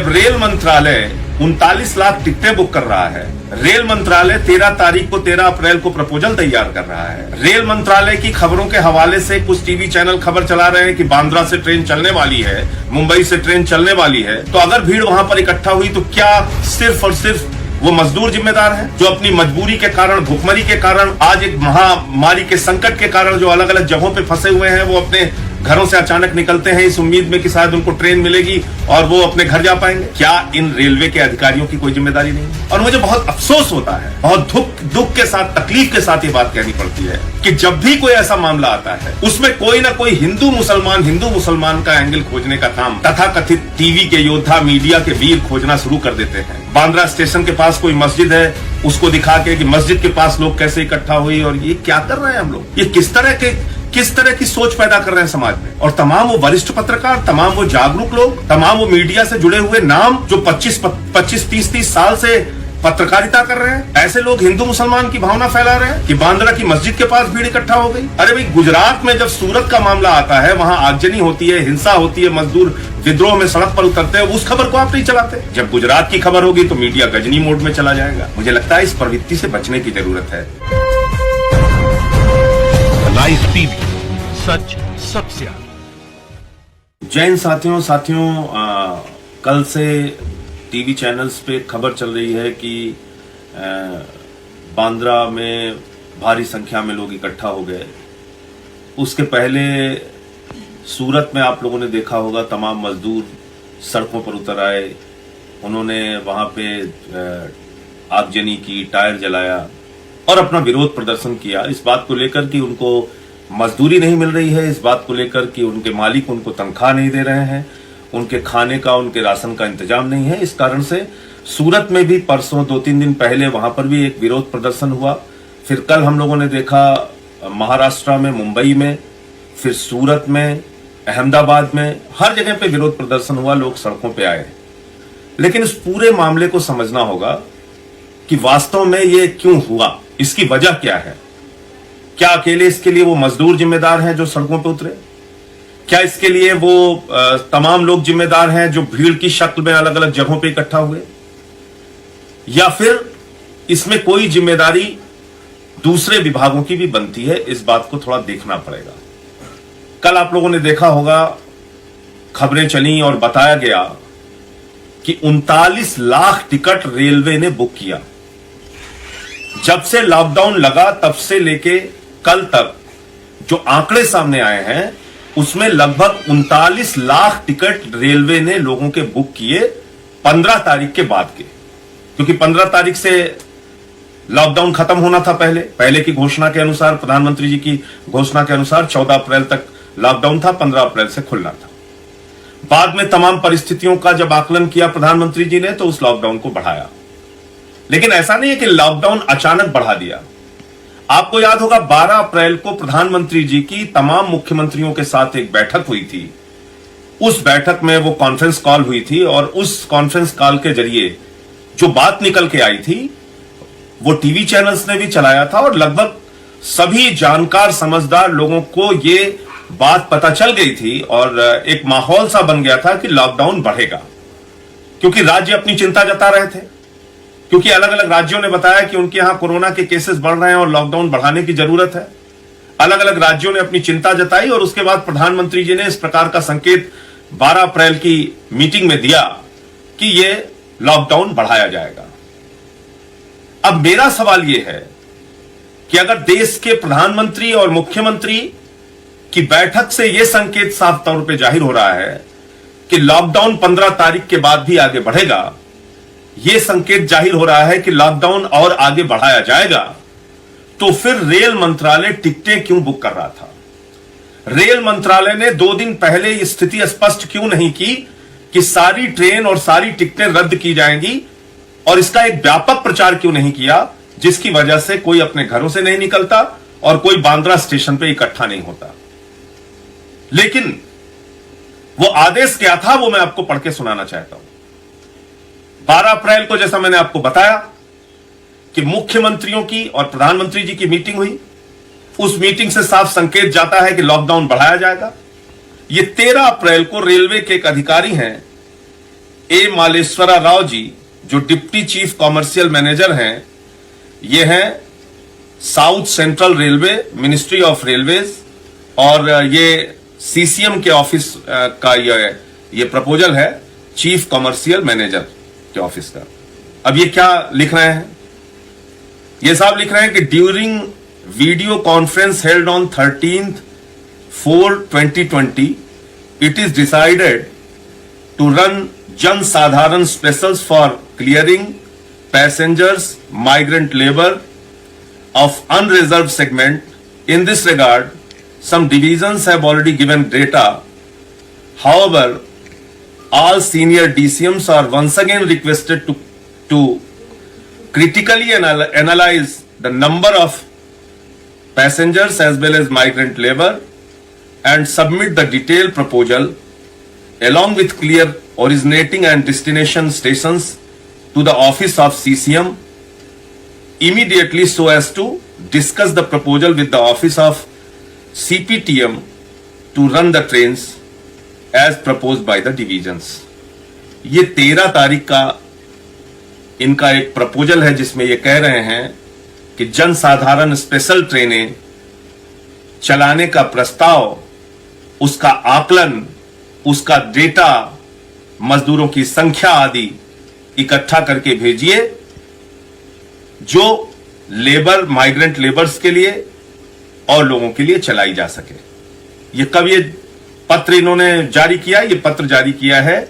जब रेल मंत्रालय 39 लाख टिकटें बुक कर रहा है, रेल मंत्रालय 13 तारीख को 13 अप्रैल को प्रपोजल तैयार कर रहा है, रेल मंत्रालय की खबरों के हवाले से कुछ टीवी चैनल खबर चला रहे हैं कि बांद्रा से ट्रेन चलने वाली है, मुंबई से ट्रेन चलने वाली है, तो अगर भीड़ वहां पर इकट्ठा हुई तो क्या सिर्फ और सिर्फ वो मजदूर जिम्मेदार हैं जो अपनी मजबूरी के कारण, भुखमरी के कारण, आज एक महामारी के संकट के कारण जो अलग अलग जगहों पे फंसे हुए हैं, वो अपने घरों से अचानक निकलते हैं इस उम्मीद में कि शायद उनको ट्रेन मिलेगी और वो अपने घर जा पाएंगे? क्या इन रेलवे के अधिकारियों की कोई जिम्मेदारी नहीं है? और मुझे बहुत अफसोस होता है, बहुत दुख के साथ, तकलीफ के साथ ये बात कहनी पड़ती है कि जब भी कोई ऐसा मामला आता है उसमें कोई ना कोई हिंदू मुसलमान का एंगल खोजने का काम तथाकथित टीवी के योद्धा, मीडिया के वीर खोजना शुरू कर देते हैं। बांद्रा स्टेशन के पास कोई मस्जिद है, उसको दिखा के कि मस्जिद के पास लोग कैसे इकट्ठा हुए, और ये क्या कर रहे हैं हम लोग? ये किस तरह की सोच पैदा कर रहे हैं समाज में? और तमाम वो वरिष्ठ पत्रकार, तमाम वो जागरूक लोग, तमाम वो मीडिया से जुड़े हुए नाम जो 25-30 साल से पत्रकारिता कर रहे हैं, ऐसे लोग हिंदू मुसलमान की भावना फैला रहे हैं कि बांद्रा की मस्जिद के पास भीड़ इकट्ठा हो गई। अरे भाई, गुजरात में जब सूरत का मामला आता है, वहां आगजनी होती है, हिंसा होती है, मजदूर विद्रोह में सड़क पर उतरते हैं, उस खबर को आप नहीं चलाते। जब गुजरात की खबर होगी तो मीडिया गजनी मोड में चला जाएगा। मुझे लगता है इस प्रवृत्ति से बचने की जरूरत है। लाइव टीवी, सच सबसे आगे। जय हिंद साथियों, कल से टीवी चैनल्स पे खबर चल रही है कि बांद्रा में भारी संख्या में लोग इकट्ठा हो गए। उसके पहले सूरत में आप लोगों ने देखा होगा, तमाम मजदूर सड़कों पर उतर आए, उन्होंने वहां पे आगजनी की, टायर जलाया और अपना विरोध प्रदर्शन किया इस बात को लेकर कि उनको मजदूरी नहीं मिल रही है, इस बात को लेकर कि उनके मालिक उनको तनख्वाह नहीं दे रहे हैं, उनके खाने का, उनके राशन का इंतजाम नहीं है। इस कारण से सूरत में भी परसों 2-3 दिन पहले वहां पर भी एक विरोध प्रदर्शन हुआ। फिर कल हम लोगों ने देखा महाराष्ट्र में, मुंबई में, फिर सूरत में, अहमदाबाद में, हर जगह पे विरोध प्रदर्शन हुआ, लोग सड़कों पे आए। लेकिन इस पूरे मामले को समझना होगा कि वास्तव में ये क्यों हुआ, इसकी वजह क्या है। क्या अकेले इसके लिए वो मजदूर जिम्मेदार हैं जो सड़कों पे उतरे? क्या इसके लिए वो तमाम लोग जिम्मेदार हैं जो भीड़ की शक्ल में अलग अलग जगहों पे इकट्ठा हुए? या फिर इसमें कोई जिम्मेदारी दूसरे विभागों की भी बनती है? इस बात को थोड़ा देखना पड़ेगा। कल आप लोगों ने देखा होगा, खबरें चली और बताया गया कि 39 लाख टिकट रेलवे ने बुक किया। जब से लॉकडाउन लगा तब से लेके कल तक जो आंकड़े सामने आए हैं उसमें लगभग 39 लाख टिकट रेलवे ने लोगों के बुक किए 15 तारीख के बाद के, क्योंकि 15 तारीख से लॉकडाउन खत्म होना था। पहले की घोषणा के अनुसार, प्रधानमंत्री जी की घोषणा के अनुसार 14 अप्रैल तक लॉकडाउन था, 15 अप्रैल से खुलना था। बाद में तमाम परिस्थितियों का जब आकलन किया प्रधानमंत्री जी ने तो उस लॉकडाउन को बढ़ाया। लेकिन ऐसा नहीं है कि लॉकडाउन अचानक बढ़ा दिया। आपको याद होगा 12 अप्रैल को प्रधानमंत्री जी की तमाम मुख्यमंत्रियों के साथ एक बैठक हुई थी। उस बैठक में वो कॉन्फ्रेंस कॉल हुई थी और उस कॉन्फ्रेंस कॉल के जरिए जो बात निकल के आई थी वो टीवी चैनल्स ने भी चलाया था और लगभग सभी जानकार, समझदार लोगों को ये बात पता चल गई थी और एक माहौल सा बन गया था कि लॉकडाउन बढ़ेगा, क्योंकि राज्य अपनी चिंता जता रहे थे, क्योंकि अलग अलग राज्यों ने बताया कि उनके यहां कोरोना के केसेस बढ़ रहे हैं और लॉकडाउन बढ़ाने की जरूरत है। अलग अलग राज्यों ने अपनी चिंता जताई और उसके बाद प्रधानमंत्री जी ने इस प्रकार का संकेत 12 अप्रैल की मीटिंग में दिया कि यह लॉकडाउन बढ़ाया जाएगा। अब मेरा सवाल यह है कि अगर देश के प्रधानमंत्री और मुख्यमंत्री की बैठक से यह संकेत साफ तौर पर जाहिर हो रहा है कि लॉकडाउन 15 तारीख के बाद भी आगे बढ़ेगा, यह संकेत जाहिर हो रहा है कि लॉकडाउन और आगे बढ़ाया जाएगा, तो फिर रेल मंत्रालय टिकटें क्यों बुक कर रहा था? रेल मंत्रालय ने 2 दिन पहले यह स्थिति स्पष्ट क्यों नहीं की कि सारी ट्रेन और सारी टिकटें रद्द की जाएंगी, और इसका एक व्यापक प्रचार क्यों नहीं किया जिसकी वजह से कोई अपने घरों से नहीं निकलता और कोई बांद्रा स्टेशन पे इकट्ठा नहीं होता? लेकिन वो आदेश क्या था वो मैं आपको पढ़ के सुनाना चाहता हूं। 12 अप्रैल को, जैसा मैंने आपको बताया कि मुख्यमंत्रियों की और प्रधानमंत्री जी की मीटिंग हुई, उस मीटिंग से साफ संकेत जाता है कि लॉकडाउन बढ़ाया जाएगा। ये 13 अप्रैल को रेलवे के एक अधिकारी हैं ए मालेश्वरा राव जी जो डिप्टी चीफ कॉमर्शियल मैनेजर हैं, ये हैं south central railway, ministry of railways, और ये सीसीएम के ऑफिस का ये प्रपोजल है, चीफ कॉमर्शियल मैनेजर के ऑफिस का। अब ये क्या लिख रहे हैं? ये साहब लिख रहे हैं कि during video conference held on 13/4/2020 it is decided to run Jan Sadharan specials for clearing passengers migrant labour of unreserved segment. In this regard, some divisions have already given data. However, all senior DCMs are once again requested to critically analyze the number of passengers as well as migrant labor and submit the detailed proposal along with clear originating and destination stations to the office of CCM immediately so as to discuss the proposal with the office of CPTM to run the trains as proposed by the divisions. ये 13 तारीख का इनका एक proposal है जिसमें ये कह रहे हैं कि जनसाधारण स्पेशल ट्रेनें चलाने का प्रस्ताव, उसका आकलन, उसका डेटा, मजदूरों की संख्या आदि इकट्ठा करके भेजिए जो लेबर, माइग्रेंट लेबर्स के लिए और लोगों के लिए चलाई जा सके। ये कब ये पत्र इन्होंने जारी किया? ये पत्र जारी किया है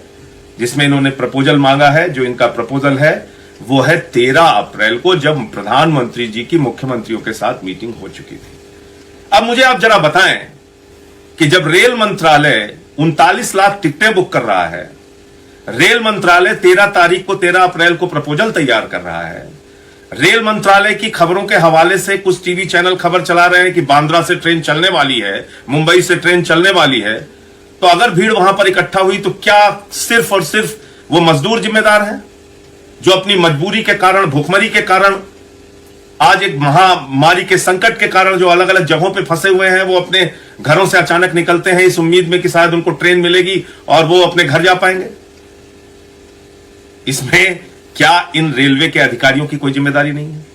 जिसमें इन्होंने प्रपोजल मांगा है। जो इनका प्रपोजल है वो है 13 अप्रैल को, जब प्रधानमंत्री जी की मुख्यमंत्रियों के साथ मीटिंग हो चुकी थी। अब मुझे आप जरा बताएं कि जब रेल मंत्रालय 39 लाख टिकटें बुक कर रहा है, रेल मंत्रालय 13 तारीख को 13 अप्रैल को प्रपोजल तैयार कर रहा है, रेल मंत्रालय की खबरों के हवाले से कुछ टीवी चैनल खबर चला रहे हैं कि बांद्रा से ट्रेन चलने वाली है, मुंबई से ट्रेन चलने वाली है, तो अगर भीड़ वहां पर इकट्ठा हुई तो क्या सिर्फ और सिर्फ वो मजदूर जिम्मेदार हैं जो अपनी मजबूरी के कारण, भूखमरी के कारण, आज एक महामारी के संकट के कारण जो अलग अलग जगहों पे फंसे हुए हैं, वो अपने घरों से अचानक निकलते हैं इस उम्मीद में कि शायद उनको ट्रेन मिलेगी और वो अपने घर जा पाएंगे? इसमें क्या इन रेलवे के अधिकारियों की कोई जिम्मेदारी नहीं है?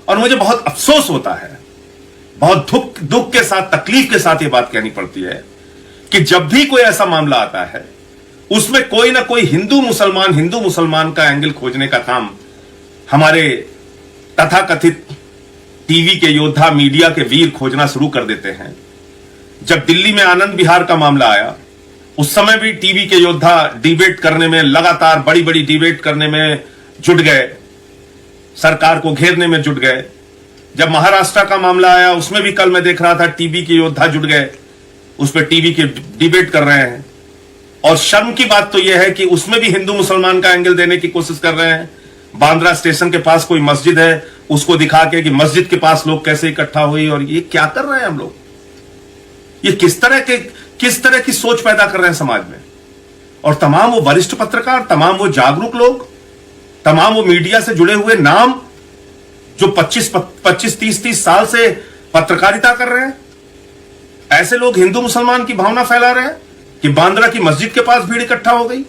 और मुझे बहुत अफसोस होता है, बहुत दुख के साथ, तकलीफ के साथ यह बात कहनी पड़ती है कि जब भी कोई ऐसा मामला आता है उसमें कोई ना कोई हिंदू मुसलमान का एंगल खोजने का काम हमारे तथाकथित टीवी के योद्धा, मीडिया के वीर खोजना शुरू कर देते हैं। जब दिल्ली में आनंद विहार का मामला आया उस समय भी टीवी के योद्धा डिबेट करने में, लगातार बड़ी बड़ी डिबेट करने में जुट गए, सरकार को घेरने में जुट गए। जब महाराष्ट्र का मामला आया उसमें भी कल मैं देख रहा था टीवी के योद्धा जुट गए, उस पर टीवी के डिबेट कर रहे हैं। और शर्म की बात तो यह है कि उसमें भी हिंदू मुसलमान का एंगल देने की कोशिश कर रहे हैं। बांद्रा स्टेशन के पास कोई मस्जिद है, उसको दिखा के कि मस्जिद के पास लोग कैसे इकट्ठा हुई, और ये क्या कर रहे हैं हम लोग? ये किस तरह की सोच पैदा कर रहे हैं समाज में? और तमाम वो वरिष्ठ पत्रकार, तमाम वो जागरूक लोग, तमाम वो मीडिया से जुड़े हुए नाम जो 25-30 साल से पत्रकारिता कर रहे हैं, ऐसे लोग हिंदू मुसलमान की भावना फैला रहे हैं कि बांद्रा की मस्जिद के पास भीड़ इकट्ठा हो गई।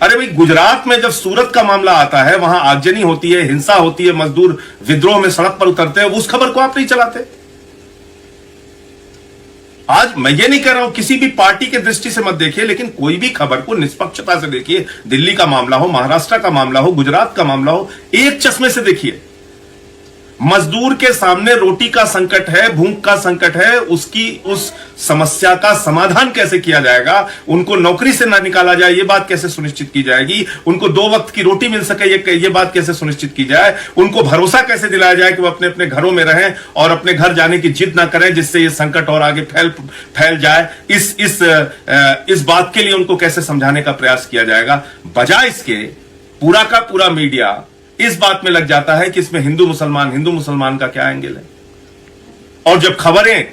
अरे भाई, गुजरात में जब सूरत का मामला आता है, वहां आगजनी होती है, हिंसा होती है, मजदूर विद्रोह में सड़क पर उतरते हैं, उस खबर को आप नहीं चलाते। आज मैं ये नहीं कह रहा हूं किसी भी पार्टी के दृष्टि से मत देखिए, लेकिन कोई भी खबर को निष्पक्षता से देखिए। दिल्ली का मामला हो, महाराष्ट्र का मामला हो, गुजरात का मामला हो, एक चश्मे से देखिए। मजदूर के सामने रोटी का संकट है, भूख का संकट है, उसकी उस समस्या का समाधान कैसे किया जाएगा, उनको नौकरी से ना निकाला जाए ये बात कैसे सुनिश्चित की जाएगी, उनको 2 वक्त की रोटी मिल सके ये बात कैसे सुनिश्चित की जाए, उनको भरोसा कैसे दिलाया जाए कि वो अपने अपने घरों में रहें और अपने घर जाने की जिद ना करें जिससे ये संकट और आगे फैल जाए, इस बात के लिए उनको कैसे समझाने का प्रयास किया जाएगा। बजाय इसके पूरा का पूरा मीडिया इस बात में लग जाता है कि इसमें हिंदू मुसलमान का क्या एंगल है। और जब खबरें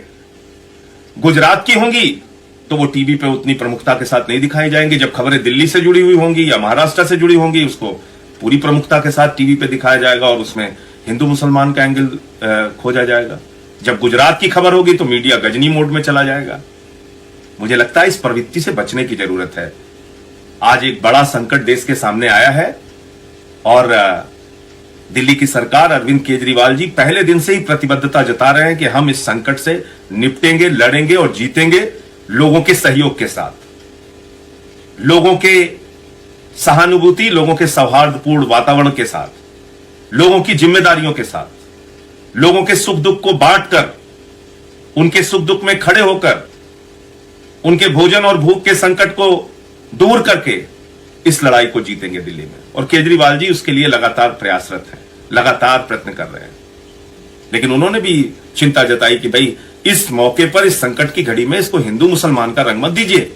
गुजरात की होंगी तो वो टीवी पे उतनी प्रमुखता के साथ नहीं दिखाई जाएंगी। जब खबरें दिल्ली से जुड़ी हुई होंगी या महाराष्ट्र से जुड़ी होंगी, उसको पूरी प्रमुखता के साथ टीवी पे दिखाया जाएगा और उसमें हिंदू मुसलमान का एंगल खोजा जाएगा। जब गुजरात की खबर होगी तो मीडिया गजनी मोड में चला जाएगा। मुझे लगता है इस प्रवृत्ति से बचने की जरूरत है। आज एक बड़ा संकट देश के सामने आया है और दिल्ली की सरकार, अरविंद केजरीवाल जी पहले दिन से ही प्रतिबद्धता जता रहे हैं कि हम इस संकट से निपटेंगे, लड़ेंगे और जीतेंगे लोगों के सहयोग के साथ, लोगों के सहानुभूति, लोगों के सौहार्दपूर्ण वातावरण के साथ, लोगों की जिम्मेदारियों के साथ, लोगों के सुख दुख को बांटकर, उनके सुख दुख में खड़े होकर, उनके भोजन और भूख के संकट को दूर करके इस लड़ाई को जीतेंगे दिल्ली में। और केजरीवाल जी उसके लिए लगातार प्रयासरत हैं, लगातार प्रयत्न कर रहे हैं। लेकिन उन्होंने भी चिंता जताई कि भाई इस मौके पर, इस संकट की घड़ी में इसको हिंदू मुसलमान का रंग मत दीजिए,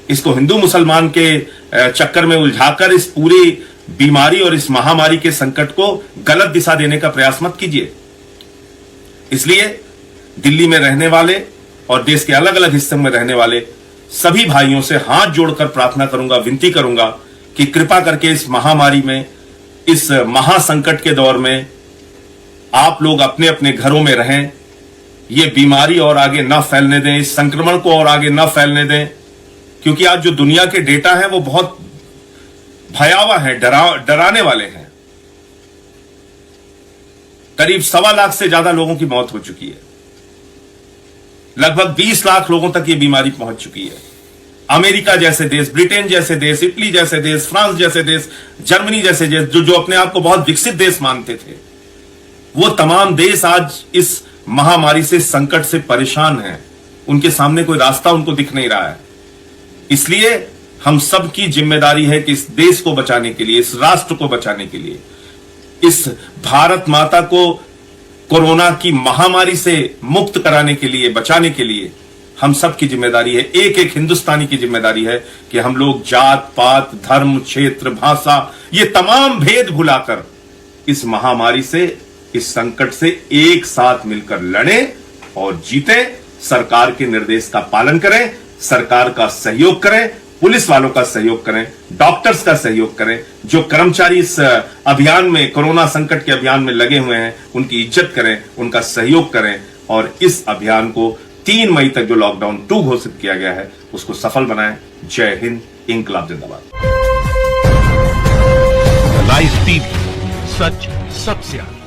इसको हिंदू मुसलमान के चक्कर में उलझाकर इस पूरी बीमारी और इस महामारी के संकट को गलत दिशा देने का प्रयास मत कीजिए। इसलिए दिल्ली में रहने वाले और देश के अलग अलग हिस्सों में रहने वाले सभी भाइयों से हाथ जोड़कर प्रार्थना करूंगा, विनती करूंगा कि कृपा करके इस महामारी में, इस महासंकट के दौर में आप लोग अपने अपने घरों में रहें, ये बीमारी और आगे ना फैलने दें, इस संक्रमण को और आगे ना फैलने दें। क्योंकि आज जो दुनिया के डेटा है वो बहुत भयावह है, डराने वाले हैं। करीब 1.25 लाख से ज्यादा लोगों की मौत हो चुकी है, लगभग 20 लाख लोगों तक ये बीमारी पहुंच चुकी है। अमेरिका जैसे देश, ब्रिटेन जैसे देश, इटली जैसे देश, फ्रांस जैसे देश, जर्मनी जैसे देश, जो अपने आप को बहुत विकसित देश मानते थे, वो तमाम देश आज इस महामारी से, संकट से परेशान हैं। उनके सामने कोई रास्ता उनको दिख नहीं रहा है। इसलिए हम सब की जिम्मेदारी है कि इस देश को बचाने के लिए, इस राष्ट्र को बचाने के लिए, इस भारत माता को कोरोना की महामारी से मुक्त कराने के लिए, बचाने के लिए हम सब की जिम्मेदारी है, एक एक हिंदुस्तानी की जिम्मेदारी है कि हम लोग जात पात, धर्म, क्षेत्र, भाषा, ये तमाम भेद भुलाकर इस महामारी से, इस संकट से एक साथ मिलकर लड़ें और जीतें। सरकार के निर्देश का पालन करें, सरकार का सहयोग करें, पुलिस वालों का सहयोग करें, डॉक्टर्स का सहयोग करें, जो कर्मचारी इस अभियान में, कोरोना संकट के अभियान में लगे हुए हैं, उनकी इज्जत करें, उनका सहयोग करें और इस अभियान को 3 मई तक जो लॉकडाउन 2 घोषित किया गया है उसको सफल बनाएं। जय हिंद, इंकलाब जिंदाबाद। लाइव टीवी, सच सबसे आगे।